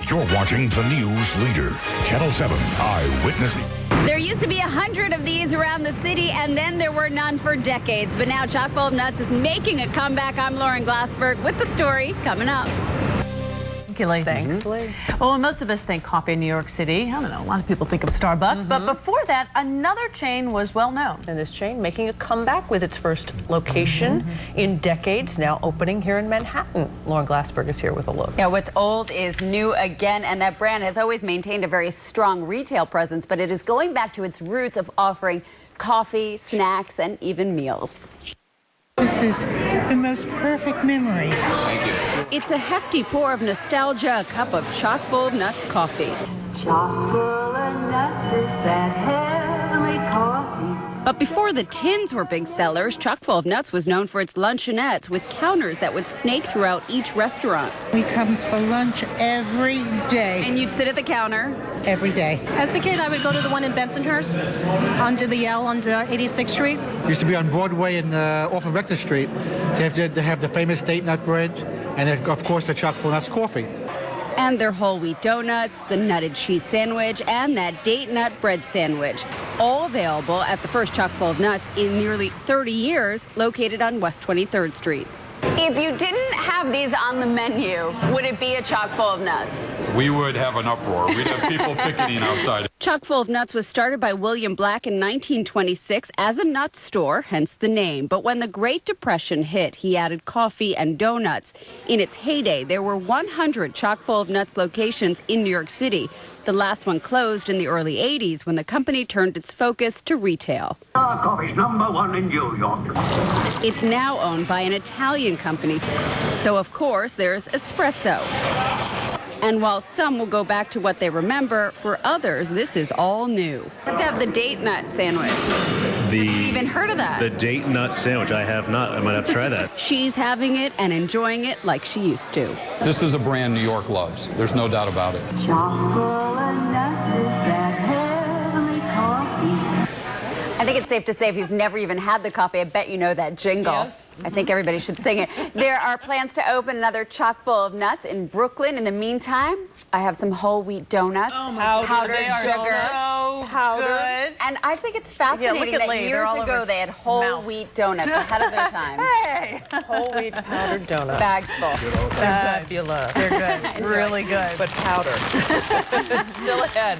You're watching the news leader, Channel 7 Eyewitness. There used to be 100 of these around the city, and then there were none for decades. But now Chock full of nuts is making a comeback. I'm Lauren Glassberg with the story coming up. Thank you, Lee. Thanks, Lee. Well, when most of us think coffee in New York City, I don't know, a lot of people think of Starbucks. But before that, another chain was well known. And this chain making a comeback with its first location in decades, now opening here in Manhattan. Lauren Glassberg is here with a look. Yeah, what's old is new again, and that brand has always maintained a very strong retail presence, but it is going back to its roots of offering coffee, snacks, and even meals. This is the most perfect memory. Thank you. It's a hefty pour of nostalgia, a cup of chock full of nuts coffee. Chock full of nuts is that heavenly coffee. But before the tins were big sellers, Chock full of nuts was known for its luncheonettes with counters that would snake throughout each restaurant. We come for lunch every day. And you'd sit at the counter. Every day. As a kid, I would go to the one in Bensonhurst, under the L on 86th Street. Used to be on Broadway and off of Rector Street. They have the famous date nut bread, and of course the Chock full of nuts coffee. And their whole wheat donuts, the nutted cheese sandwich, and that date nut bread sandwich. All available at the first Chock full of nuts in nearly 30 years, located on West 23rd Street. If you didn't have these on the menu, would it be a Chock full of nuts? We would have an uproar. We'd have people picketing outside. Chock full of nuts was started by William Black in 1926 as a nut store, hence the name. But when the Great Depression hit, he added coffee and donuts. In its heyday, there were 100 Chock full of nuts locations in New York City. The last one closed in the early 80s when the company turned its focus to retail. Our coffee's #1 in New York. It's now owned by an Italian company. So, of course, there's espresso. And while some will go back to what they remember, for others, this is all new. You have to have the date nut sandwich. Have you even heard of that? The date nut sandwich, I have not. I might have to try that. She's having it and enjoying it like she used to. This is a brand New York loves. There's no doubt about it. Chock full of nuts is that heavenly coffee. I think it's safe to say if you've never even had the coffee, I bet you know that jingle. Yes. I think everybody should sing it. There are plans to open another Chock full of nuts in Brooklyn. In the meantime, I have some whole wheat donuts, powdered sugar, Powdered. and I think it's fascinating that years ago they had whole wheat donuts ahead of their time. Hey! Whole wheat powdered donuts. Bags full. Fabulous. They're good. Really good. But powder. Still ahead.